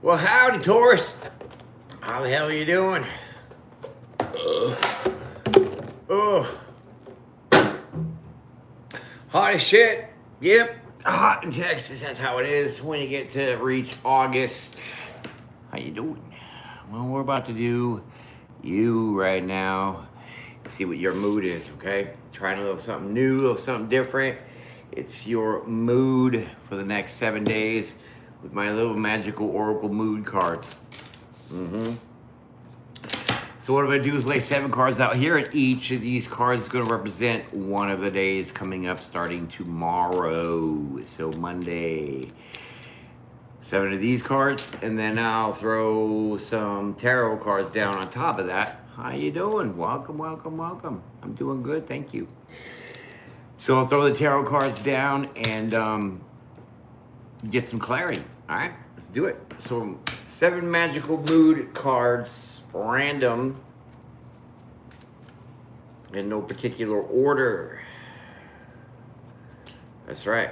Well, howdy, Taurus. How the hell are you doing? Oh, hot as shit. Yep, hot in Texas. That's how it is when you get to reach August. How you doing? Well, we're about to do you right now. See what your mood is, okay? Trying a little something new, a little something different. It's your mood for the next 7 days with my little magical oracle mood cards. So what I'm gonna do is lay 7 cards out here, and each of these cards is gonna represent one of the days coming up starting tomorrow. So Monday, 7 of these cards, and then I'll throw some tarot cards down on top of that. How you doing? Welcome, welcome, welcome. I'm doing good, thank you. So I'll throw the tarot cards down and get some clarity. All right, let's do it. So 7 magical mood cards, random, in no particular order. That's right.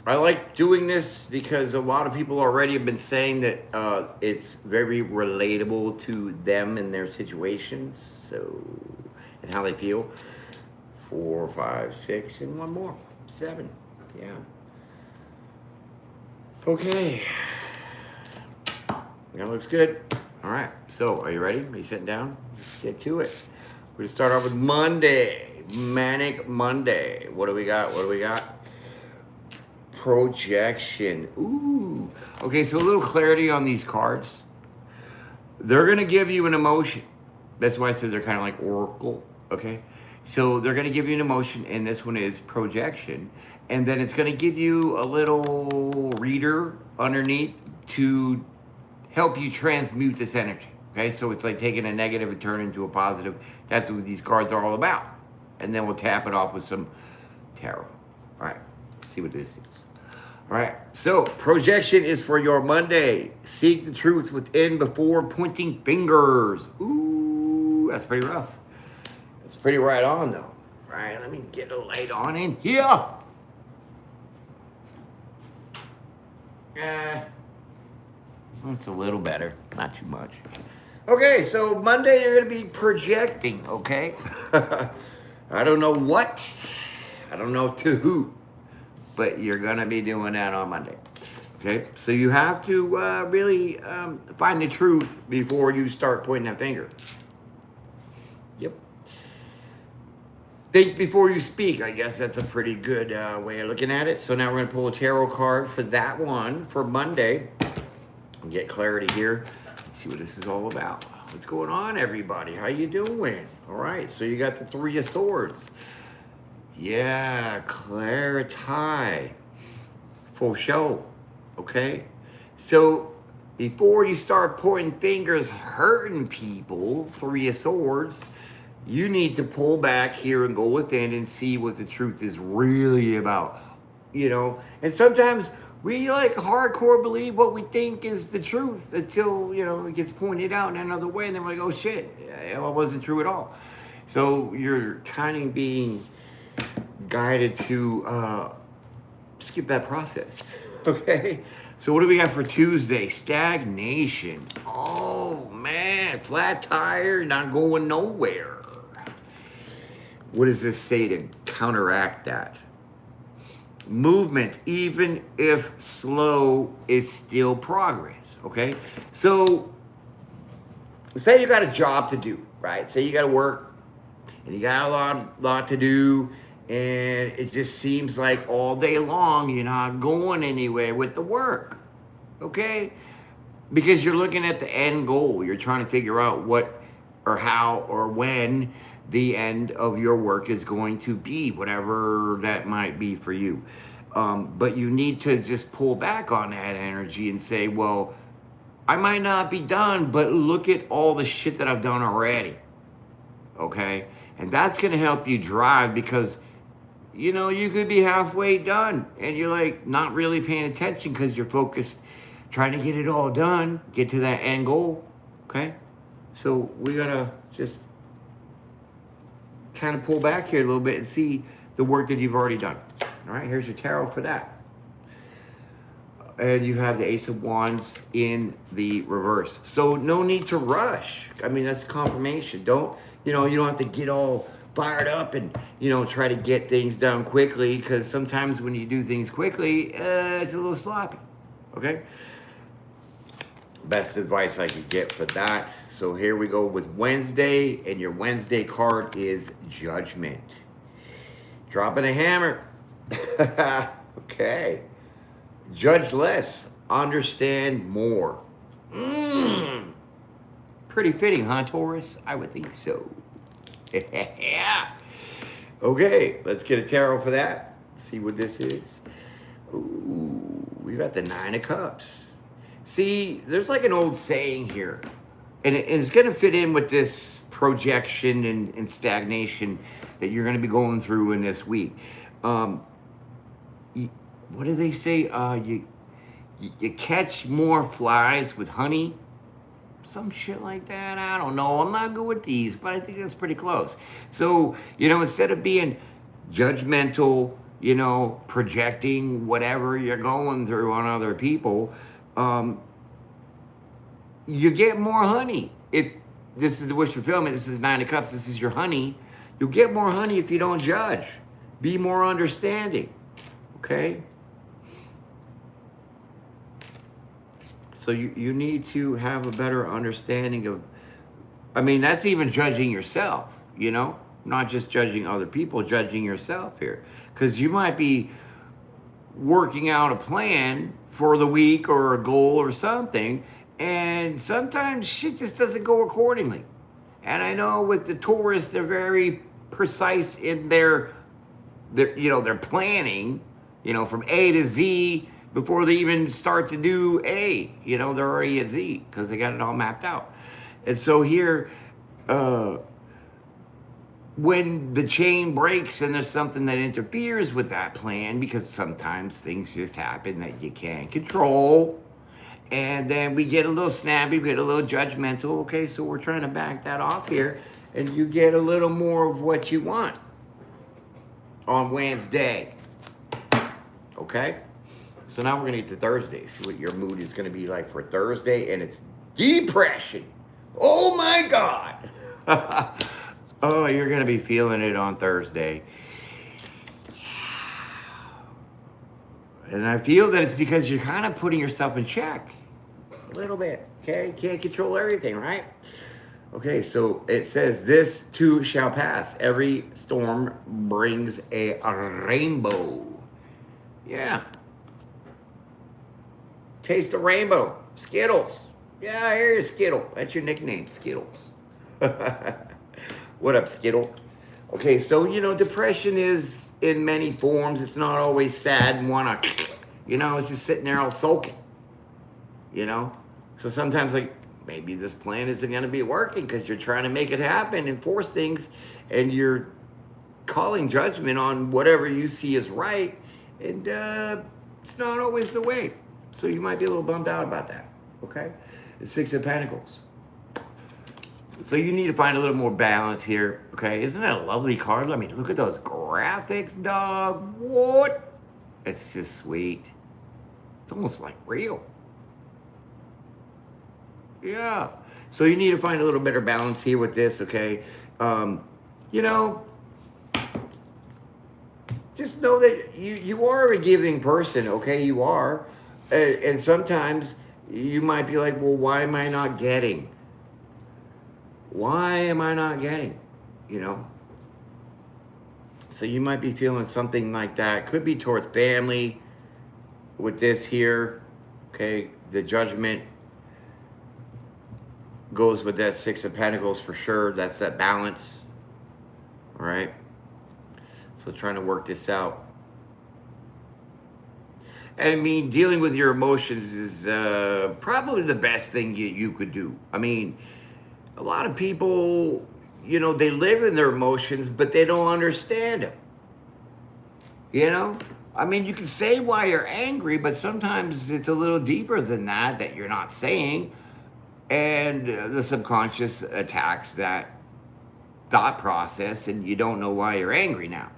I like doing this because a lot of people already have been saying that it's very relatable to them and their situations, so, and how they feel. 4, 5, 6, and one more. 7. Yeah. Okay. That looks good. All right. So, are you ready? Are you sitting down? Let's get to it. We're going to start off with Monday. Manic Monday. What do we got? What do we got? Projection. Ooh. Okay, so a little clarity on these cards. They're going to give you an emotion. That's why I said they're kind of like oracle. Okay. So they're going to give you an emotion, and this one is projection. And then it's going to give you a little reader underneath to help you transmute this energy. Okay, so it's like taking a negative and turn it into a positive. That's what these cards are all about. And then we'll tap it off with some tarot. All right, let's see what this is. All right, so projection is for your Monday. Seek the truth within before pointing fingers. Ooh, that's pretty rough. It's pretty right on though. All right, let me get a light on in here. That's a little better, not too much. Okay, so Monday you're gonna be projecting, okay? I don't know what, I don't know to who, but you're gonna be doing that on Monday. Okay, so you have to really find the truth before you start pointing that finger. Yep. Think before you speak. I guess that's a pretty good way of looking at it. So now we're going to pull a tarot card for that one for Monday and get clarity here. Let's see what this is all about. What's going on, everybody? How you doing? All right, so you got the 3 of Swords. Yeah, clarity. For show. Okay? So before you start pointing fingers, hurting people, 3 of Swords, you need to pull back here and go within and see what the truth is really about, you know? And sometimes we like hardcore believe what we think is the truth until, you know, it gets pointed out in another way, and then we're like, oh shit, it wasn't true at all. So you're kind of being guided to skip that process, okay? So what do we got for Tuesday? Stagnation. Oh man, flat tire, not going nowhere. What does this say to counteract that? Movement, even if slow, is still progress, okay? So, say you got a job to do, right? Say you got to work, and you got a lot to do, and it just seems like all day long you're not going anywhere with the work, okay? Because you're looking at the end goal. You're trying to figure out what or how or when the end of your work is going to be, whatever that might be for you. But you need to just pull back on that energy and say, well, I might not be done, but look at all the shit that I've done already. Okay? And that's going to help you drive, because, you know, you could be halfway done and you're like not really paying attention because you're focused trying to get it all done, get to that end goal. Okay? So we got to just kind of pull back here a little bit and see the work that you've already done. All right, here's your tarot for that. And you have the Ace of Wands in the reverse. So no need to rush. I mean, that's confirmation. Don't, you don't have to get all fired up and, try to get things done quickly, because sometimes when you do things quickly, it's a little sloppy. Okay? Best advice I could get for that. So here we go with Wednesday, and your Wednesday card is Judgment. Dropping a hammer. Okay. Judge less, understand more. Pretty fitting, huh, Taurus? I would think so. Yeah. Okay, let's get a tarot for that. See what this is. Ooh, we got the Nine of Cups. See, there's like an old saying here, and it's going to fit in with this projection and stagnation that you're going to be going through in this week. What do they say? You catch more flies with honey, some shit like that. I don't know. I'm not good with these, but I think that's pretty close. So, instead of being judgmental, projecting whatever you're going through on other people, you get more honey. If this is the wish fulfillment, this is Nine of Cups, this is your honey. You'll get more honey if you don't judge. Be more understanding. Okay? So you need to have a better understanding of, that's even judging yourself, not just judging other people, judging yourself here. Because you might be working out a plan for the week or a goal or something, and sometimes shit just doesn't go accordingly. And I know with the Taurus, they're very precise in their planning, from A to Z. Before they even start to do A, they're already at Z because they got it all mapped out. And so here, when the chain breaks and there's something that interferes with that plan, because sometimes things just happen that you can't control, and then we get a little snappy, we get a little judgmental. Okay, so we're trying to back that off here, and you get a little more of what you want on Wednesday. Okay? So now we're going to get to Thursday. See what your mood is going to be like for Thursday. And it's depression. Oh, my God. Oh, you're going to be feeling it on Thursday. And I feel that it's because you're kind of putting yourself in check. A little bit. Okay? Can't control everything, right? Okay, so it says, this too shall pass. Every storm brings a rainbow. Yeah. Taste the rainbow. Skittles. Yeah, I hear you, Skittle. That's your nickname, Skittles. What up, Skittle? Okay, so, depression is in many forms. It's not always sad and it's just sitting there all sulking. So sometimes, maybe this plan isn't going to be working because you're trying to make it happen and force things, and you're calling judgment on whatever you see as right, and it's not always the way. So you might be a little bummed out about that, okay? The Six of Pentacles. So you need to find a little more balance here, okay? Isn't that a lovely card? Look at those graphics, dog. What? It's just sweet. It's almost like real. Yeah. So you need to find a little better balance here with this, okay? Just know that you are a giving person, okay? You are. And sometimes you might be like, well, why am I not getting? Why am I not getting? So you might be feeling something like that. Could be towards family with this here. Okay, the Judgment goes with that Six of Pentacles for sure. That's that balance. All right. So trying to work this out. Dealing with your emotions is probably the best thing you could do. A lot of people, they live in their emotions, but they don't understand them. You can say why you're angry, but sometimes it's a little deeper than that you're not saying. And the subconscious attacks that thought process, and you don't know why you're angry now.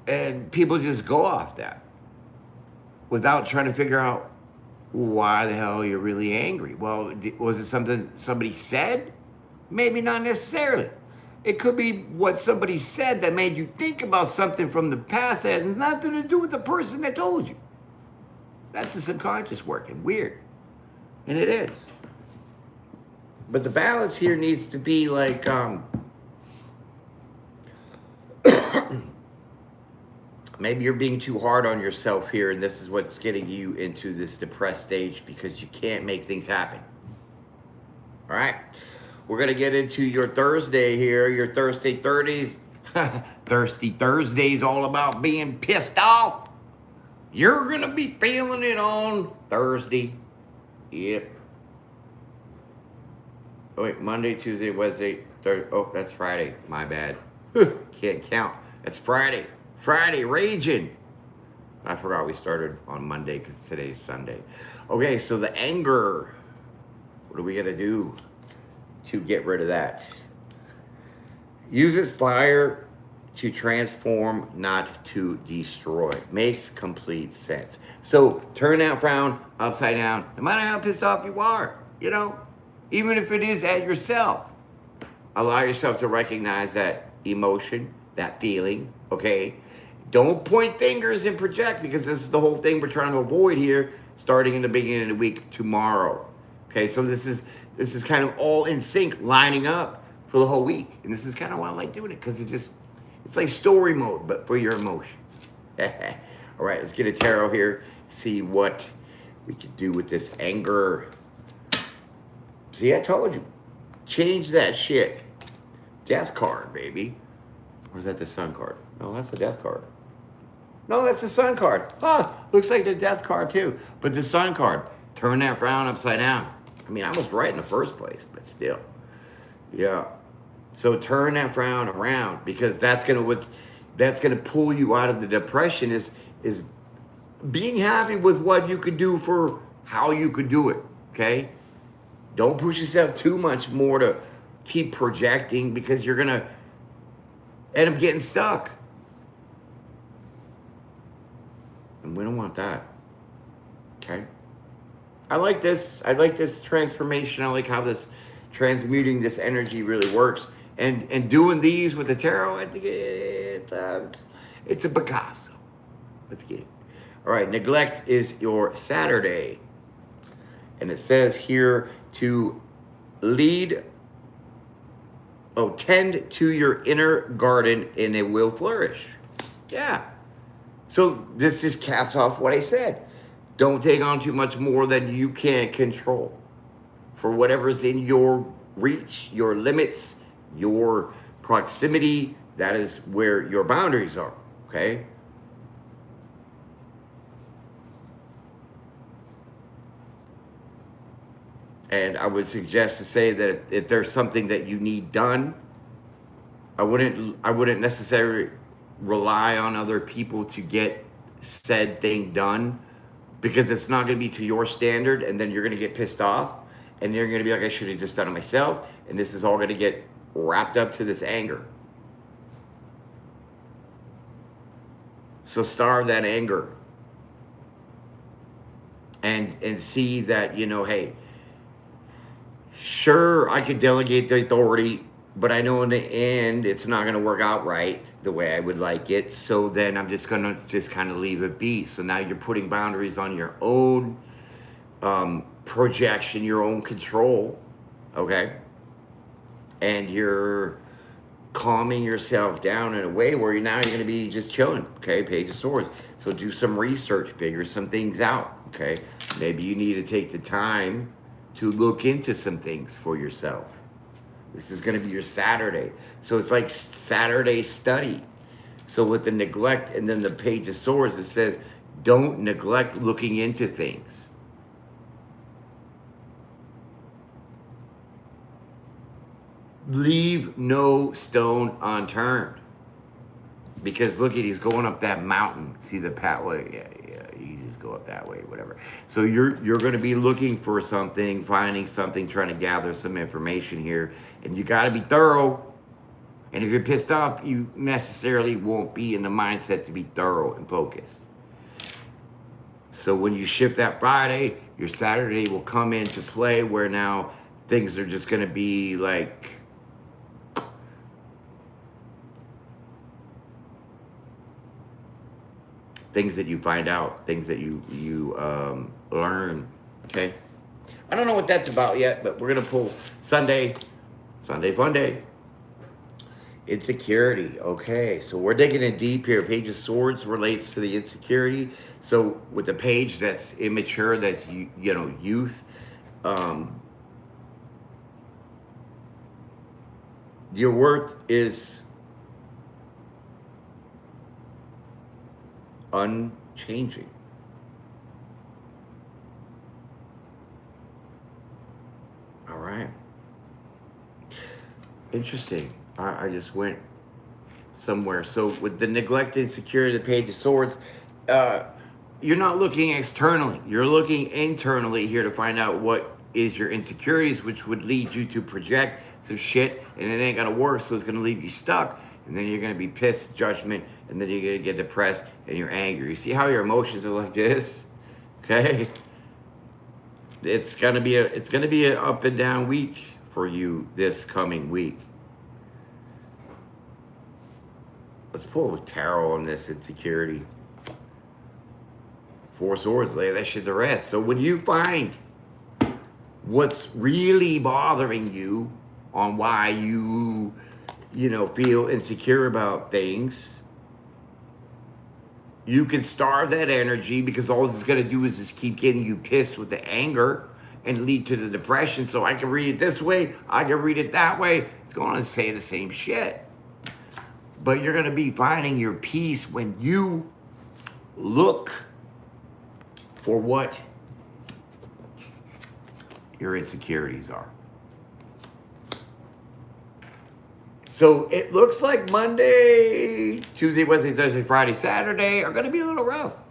And people just go off that. without trying to figure out why the hell you're really angry. Well, was it something somebody said? Maybe not necessarily. It could be what somebody said that made you think about something from the past that has nothing to do with the person that told you. That's the subconscious working. Weird. And it is. But the balance here needs to be like, maybe you're being too hard on yourself here, and this is what's getting you into this depressed stage because you can't make things happen. All right? We're going to get into your Thursday here, your Thursday 30s. Thirsty Thursday's all about being pissed off. You're going to be feeling it on Thursday. Yep. Oh, wait, Monday, Tuesday, Wednesday, Thursday. Oh, that's Friday. My bad. Can't count. That's Friday. Friday, raging. I forgot we started on Monday because today's Sunday. Okay, so the anger. What are we going to do to get rid of that? Uses fire to transform, not to destroy. Makes complete sense. So turn that frown upside down. No matter how pissed off you are, you know, even if it is at yourself, allow yourself to recognize that emotion, that feeling, okay? Don't point fingers and project, because this is the whole thing we're trying to avoid here, starting in the beginning of the week tomorrow. Okay, so this is kind of all in sync, lining up for the whole week. And this is kind of why I like doing it, because it's like story mode, but for your emotions. All right, let's get a tarot here, see what we can do with this anger. See, I told you. Change that shit. Death card, baby. Or is that the Sun card? No, that's the Death card. No, that's the Sun card. Huh, looks like the Death card too. But the Sun card, turn that frown upside down. I mean, I was right in the first place, but still. Yeah. So turn that frown around, because that's gonna pull you out of the depression, is being happy with what you could do for how you could do it. Okay? Don't push yourself too much more to keep projecting, because you're going to end up getting stuck. And we don't want that. Okay? I like this. I like this transformation. I like how this transmuting this energy really works. And doing these with the tarot, I think it's a Picasso. Let's get it. All right, neglect is your Saturday. And it says here to tend to your inner garden and it will flourish. Yeah. So this just caps off what I said. Don't take on too much more than you can't control. For whatever's in your reach, your limits, your proximity, that is where your boundaries are, okay? And I would suggest to say that if there's something that you need done, I wouldn't necessarily rely on other people to get said thing done, because it's not going to be to your standard, and then you're going to get pissed off, and you're going to be like, I should have just done it myself, and this is all going to get wrapped up to this anger. So starve that anger and see that, you know, hey, sure, I could delegate the authority, but I know in the end it's not going to work out right the way I would like it. So then I'm just going to kind of leave it be. So now you're putting boundaries on your own projection, your own control, okay? And you're calming yourself down in a way where now you're going to be just chilling, okay? Page of Swords. So do some research, figure some things out, okay? Maybe you need to take the time to look into some things for yourself. This is going to be your Saturday. So it's like Saturday study. So with the neglect and then the Page of Swords, it says, don't neglect looking into things. Leave no stone unturned. Because look at, he's going up that mountain. See the pathway? Yeah, you just go up that way, whatever. So you're going to be looking for something, finding something, trying to gather some information here. And you got to be thorough. And if you're pissed off, you necessarily won't be in the mindset to be thorough and focused. So when you shift that Friday, your Saturday will come into play where now things are just going to be like things that you find out, things that you learn. Okay. I don't know what that's about yet, but we're going to pull Sunday fun day. Insecurity. Okay, so we're digging in deep here. Page of Swords relates to the insecurity. So with the page that's immature, that's youth, your worth is unchanging. All right. Interesting. I just went somewhere. So with the neglect and insecurity, the Page of Swords, you're not looking externally. You're looking internally here to find out what is your insecurities, which would lead you to project some shit, and it ain't gonna work, so it's gonna leave you stuck. And then you're gonna be pissed, judgment, and then you're gonna get depressed and you're angry. You see how your emotions are like this? Okay? It's gonna be an up and down week for you this coming week. Let's pull a tarot on this insecurity. Four Swords, lay that shit to rest. So when you find what's really bothering you on why you feel insecure about things, you can starve that energy, because all it's going to do is just keep getting you pissed with the anger and lead to the depression. So I can read it this way, I can read it that way. It's going to say the same shit. But you're going to be finding your peace when you look for what your insecurities are. So it looks like Monday, Tuesday, Wednesday, Thursday, Friday, Saturday are going to be a little rough.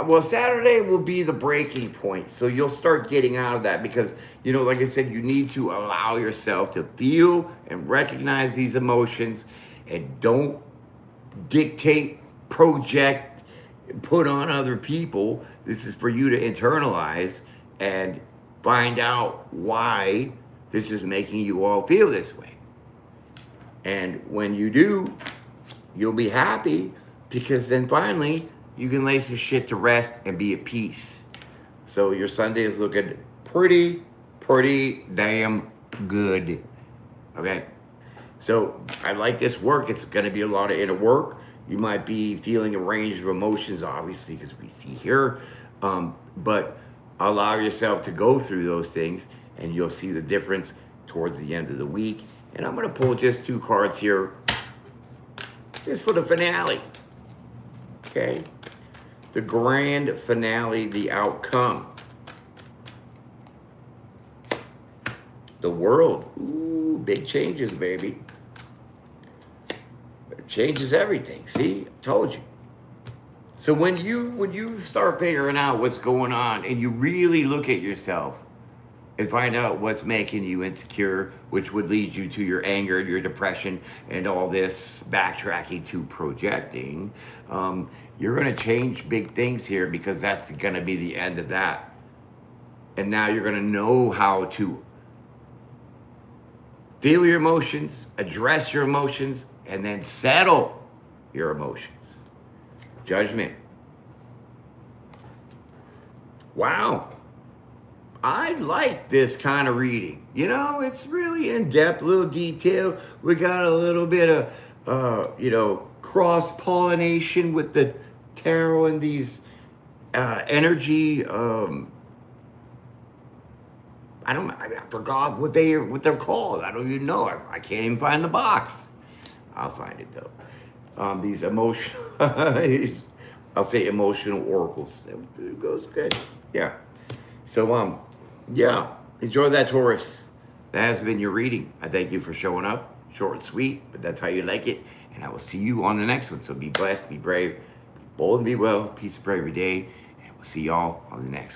Well, Saturday will be the breaking point. So you'll start getting out of that because, like I said, you need to allow yourself to feel and recognize these emotions, and don't dictate, project, put on other people. This is for you to internalize and find out why this is making you all feel this way. And when you do, you'll be happy, because then finally you can lay some shit to rest and be at peace. So your Sunday is looking pretty damn good. Okay? So I like this work. It's going to be a lot of inner work. You might be feeling a range of emotions, obviously, because we see here. But allow yourself to go through those things, and you'll see the difference towards the end of the week. And I'm going to pull just 2 cards here, just for the finale. Okay? The grand finale, the outcome. The World. Ooh, big changes, baby. It changes everything. See? I told you. So when you start figuring out what's going on, and you really look at yourself and find out what's making you insecure, which would lead you to your anger, your depression, and all this backtracking to projecting, you're going to change big things here, because that's going to be the end of that. And now you're going to know how to feel your emotions, address your emotions, and then settle your emotions. Judgment. Wow. I like this kind of reading. It's really in-depth, little detail. We got a little bit of, cross-pollination with the tarot and these energy. I forgot what they're called. I don't even know. I can't even find the box. I'll find it though. These emotional, I'll say emotional oracles. It goes good. Yeah. So yeah, enjoy that, Taurus. That has been your reading. I thank you for showing up. Short and sweet, but that's how you like it. And I will see you on the next one. So be blessed, be brave, be bold, and be well. Peace and pray every day. And we'll see y'all on the next one.